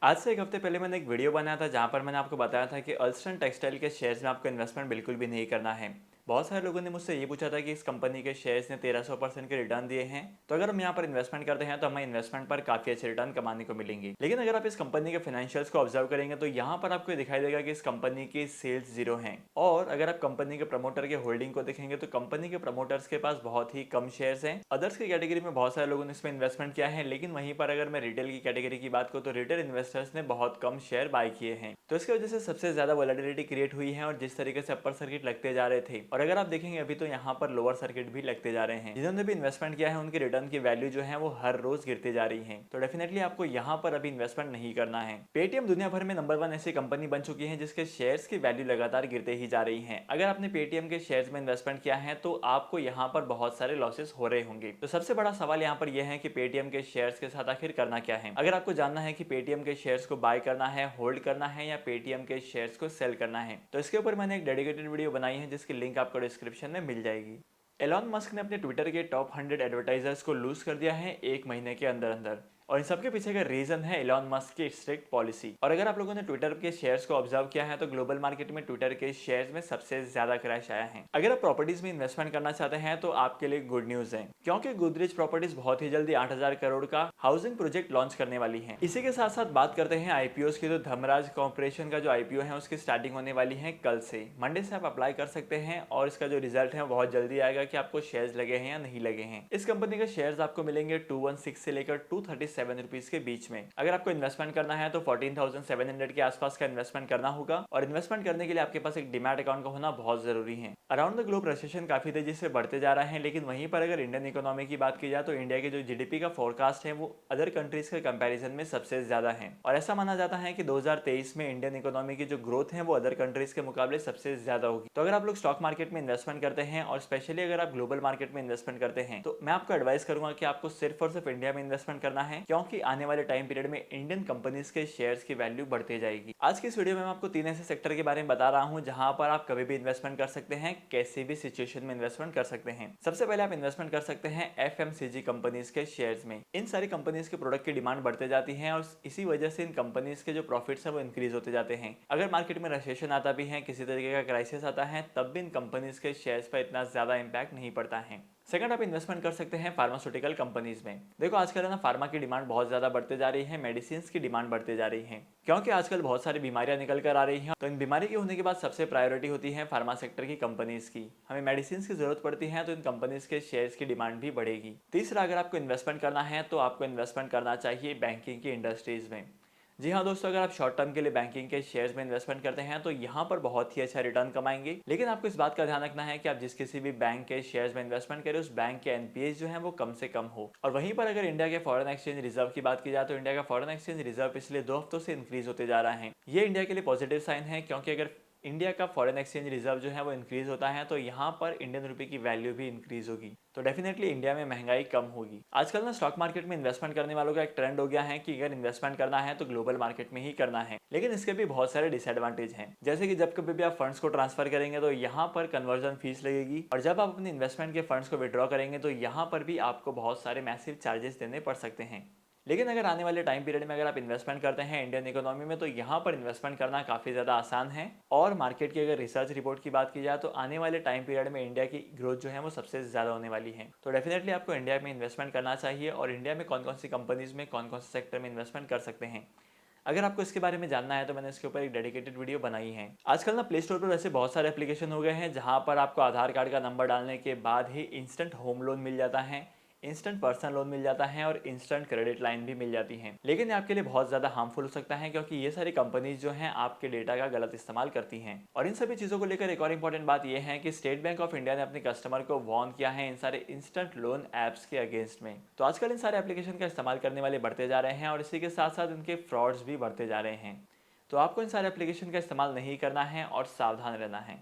आज से एक हफ्ते पहले मैंने एक वीडियो बनाया था जहां पर मैंने आपको बताया था कि अल्स्टन टेक्सटाइल के शेयर्स में आपको इन्वेस्टमेंट बिल्कुल भी नहीं करना है। बहुत सारे लोगों ने मुझसे ये पूछा था कि इस कंपनी के शेयर्स ने 1300% के रिटर्न दिए हैं, तो अगर हम यहाँ पर इन्वेस्टमेंट करते हैं तो हमें इन्वेस्टमेंट पर काफी अच्छे रिटर्न कमाने को मिलेंगे। लेकिन अगर आप इस कंपनी के फाइनेंशियल्स को ऑब्जर्व करेंगे तो यहाँ पर आपको ये दिखाई देगा कि इस कंपनी की सेल्स जीरो हैं। और अगर आप कंपनी के प्रमोटर के होल्डिंग को देखेंगे तो कंपनी के प्रमोटर्स के पास बहुत ही कम शेयर्स हैं। अदर्स की कैटेगरी में बहुत सारे लोगों ने इसमें इन्वेस्टमेंट किया है, लेकिन वहीं पर अगर मैं रिटेल की कैटेगरी की बात करूँ तो रिटेल इन्वेस्टर्स ने बहुत कम शेयर बाय किए हैं, तो इसकी वजह से सबसे ज्यादा वोलेटिलिटी क्रिएट हुई है। और जिस तरीके से अपर सर्किट लगते जा रहे थे, और अगर आप देखेंगे अभी तो यहाँ पर लोअर सर्किट भी लगते जा रहे हैं। जिन्होंने भी इन्वेस्टमेंट किया है उनकी रिटर्न की वैल्यू जो है वो हर रोज गिरती जा रही है, तो डेफिनेटली आपको यहाँ पर अभी इन्वेस्टमेंट नहीं करना है। पेटीएम दुनिया भर में नंबर 1 ऐसी कंपनी बन चुकी है जिसके शेयर्स की वैल्यू लगातार गिरते ही जा रही है। अगर आपने पेटीएम के शेयर्स में इन्वेस्टमेंट किया है तो आपको यहाँ पर बहुत सारे लॉसेस हो रहे होंगे। तो सबसे बड़ा सवाल यहाँ पर यह है कि पेटीएम के शेयर्स के साथ आखिर करना क्या है। अगर आपको जानना है कि पेटीएम के शेयर्स को बाय करना है, होल्ड करना है या पेटीएम के शेयर्स को सेल करना है, तो इसके ऊपर मैंने एक डेडिकेटेड वीडियो बनाई है जिसकी लिंक आपको डिस्क्रिप्शन में मिल जाएगी। एलॉन मस्क ने अपने ट्विटर के टॉप 100 एडवर्टाइजर्स को लूज कर दिया है एक महीने के अंदर अंदर, और इन सबके पीछे का रीजन है एलॉन मस्क की स्ट्रिक्ट पॉलिसी। और अगर आप लोगों ने ट्विटर के शेयर्स को ऑब्जर्व किया है तो ग्लोबल मार्केट में ट्विटर के शेयर्स में सबसे ज्यादा क्रैश आया है। अगर आप प्रॉपर्टीज में इन्वेस्टमेंट करना चाहते हैं तो आपके लिए गुड न्यूज है, क्योंकि गोदरेज प्रॉपर्टीज बहुत ही जल्दी 8,000 करोड़ का हाउसिंग प्रोजेक्ट लॉन्च करने वाली है। इसी के साथ साथ बात करते हैं आईपीओ की, तो धर्मराज कॉर्पोरेशन का जो आईपीओ है उसकी स्टार्टिंग होने वाली है कल से। मंडे से आप अप्लाई कर सकते हैं और इसका जो रिजल्ट है बहुत जल्दी आएगा कि आपको शेयर्स लगे हैं या नहीं लगे हैं। इस कंपनी के शेयर्स आपको मिलेंगे 216 से लेकर 237 रुपीज के बीच में। अगर आपको इन्वेस्टमेंट करना है तो 14,700 के आसपास का इन्वेस्टमेंट करना होगा, और इन्वेस्टमेंट करने के लिए आपके पास एक डिमैट अकाउंट का होना बहुत जरूरी है। अराउंड द ग्लोब रेसेशन काफी तेजी से बढ़ते जा रहे हैं, लेकिन वहीं पर अगर इंडियन इकोनॉमी की बात की जाए तो इंडिया की जो जीडीपी का फोरकास्ट है वो अदर कंट्रीज के कंपैरिजन में सबसे ज्यादा है। और ऐसा माना जाता है कि 2023 में इंडियन इकोनॉमी की जो ग्रोथ है वो अदर कंट्रीज के मुकाबले सबसे ज्यादा होगी। तो अगर आप लोग स्टॉक मार्केट में इन्वेस्टमेंट करते हैं और स्पेशली अगर आप ग्लोबल मार्केट में इन्वेस्टमेंट करते हैं तो मैं आपको एडवाइस करूंगा कि आपको सिर्फ और सिर्फ इंडिया में इन्वेस्टमेंट करना है, क्योंकि आने वाले टाइम पीरियड में इंडियन कंपनीज के शेयर्स की वैल्यू बढ़ती जाएगी। आज की इस वीडियो में मैं आपको 3 ऐसे सेक्टर के बारे में बता रहा हूं जहां पर आप कभी भी इन्वेस्टमेंट कर सकते हैं, कैसी भी सिचुएशन में इन्वेस्टमेंट कर सकते हैं। सबसे पहले आप इन्वेस्टमेंट कर सकते हैं एफएमसीजी कंपनीज के शेयर्स में। इन सारी कंपनीज के प्रोडक्ट की डिमांड बढ़ते जाती है और इसी वजह से इन कंपनीज के जो प्रॉफिट्स है वो इंक्रीज होते जाते हैं। अगर मार्केट में रेसेशन आता भी है, किसी तरीके का क्राइसिस आता है, तब भी इन कंपनीज के शेयर्स पर इतना ज्यादा इंपैक्ट नहीं पड़ता है। सेकंड, आप इन्वेस्टमेंट कर सकते हैं फार्मास्यूटिकल कंपनीज में। देखो आजकल है ना, फार्मा की डिमांड बहुत ज्यादा बढ़ते जा रही है, मेडिसिन की डिमांड बढ़ते जा रही है, क्योंकि आजकल बहुत सारी बीमारियां निकल कर आ रही हैं। तो इन बीमारी के होने के बाद सबसे प्रायोरिटी होती है फार्मा सेक्टर की कंपनीज की। हमें मेडिसिन की जरूरत पड़ती है तो इन कंपनीज के शेयर्स की डिमांड भी बढ़ेगी। तीसरा, अगर आपको इन्वेस्टमेंट करना है तो आपको इन्वेस्टमेंट करना चाहिए बैंकिंग की इंडस्ट्रीज में। जी हाँ दोस्तों, अगर आप शॉर्ट टर्म के लिए बैंकिंग के शेयर्स में इन्वेस्टमेंट करते हैं तो यहाँ पर बहुत ही अच्छा रिटर्न कमाएंगे, लेकिन आपको इस बात का ध्यान रखना है कि आप जिस किसी भी बैंक के शेयर्स में इन्वेस्टमेंट करें उस बैंक के एनपीए जो है वो कम से कम हो। और वहीं पर अगर इंडिया के फॉरेन एक्सचेंज रिजर्व की बात की जाए तो इंडिया का फॉरेन एक्सचेंज रिजर्व पिछले 2 हफ्तों से इंक्रीज होते जा रहा है। ये इंडिया के लिए पॉजिटिव साइन है, क्योंकि अगर इंडिया का फॉरेन एक्सचेंज रिजर्व जो है वो इंक्रीज होता है तो यहाँ पर इंडियन रुपए की वैल्यू भी इंक्रीज होगी, तो डेफिनेटली इंडिया में महंगाई कम होगी। आजकल ना स्टॉक मार्केट में इन्वेस्टमेंट करने वालों का एक ट्रेंड हो गया है कि अगर इन्वेस्टमेंट करना है तो ग्लोबल मार्केट में ही करना है, लेकिन इसके भी बहुत सारे डिसएडवांटेज हैं। जैसे कि जब कभी भी आप फंड्स को ट्रांसफर करेंगे तो यहाँ पर कन्वर्जन फीस लगेगी, और जब आप अपने इन्वेस्टमेंट के फंड्स को विड्रॉ करेंगे तो यहाँ पर भी आपको बहुत सारे मैसिव चार्जेस देने पड़ सकते हैं। लेकिन अगर आने वाले टाइम पीरियड में अगर आप इन्वेस्टमेंट करते हैं इंडियन इकोनॉमी में तो यहाँ पर इन्वेस्टमेंट करना काफ़ी ज़्यादा आसान है। और मार्केट की अगर रिसर्च रिपोर्ट की बात की जाए तो आने वाले टाइम पीरियड में इंडिया की ग्रोथ जो है वो सबसे ज़्यादा होने वाली है। तो डेफिनेटली आपको इंडिया में इन्वेस्टमेंट करना चाहिए, और इंडिया में कौन कौन सी कंपनीज में कौन कौन से सेक्टर में इन्वेस्टमेंट कर सकते हैं, अगर आपको इसके बारे में जानना है तो मैंने इसके ऊपर एक डेडिकेटेड वीडियो बनाई है। आजकल ना प्ले स्टोर पर वैसे बहुत सारे एप्लीकेशन हो गए हैं जहां पर आपको आधार कार्ड का नंबर डालने के बाद ही इंस्टेंट होम लोन मिल जाता है, इंस्टेंट पर्सनल लोन मिल जाता है और इंस्टेंट क्रेडिट लाइन भी मिल जाती है। लेकिन ये आपके लिए बहुत ज़्यादा हार्मफुल हो सकता है, क्योंकि ये सारी कंपनीज जो हैं आपके डेटा का गलत इस्तेमाल करती हैं। और इन सभी चीज़ों को लेकर एक और इंपॉर्टेंट बात यह है कि स्टेट बैंक ऑफ इंडिया ने अपने कस्टमर को वार्न किया है इन सारे इंस्टेंट लोन ऐप्स के अगेंस्ट में। तो आजकल इन सारे एप्लीकेशन का इस्तेमाल करने वाले बढ़ते जा रहे हैं और इसी के साथ साथ इनके फ्रॉड्स भी बढ़ते जा रहे हैं। तो आपको इन सारे एप्लीकेशन का इस्तेमाल नहीं करना है और सावधान रहना है।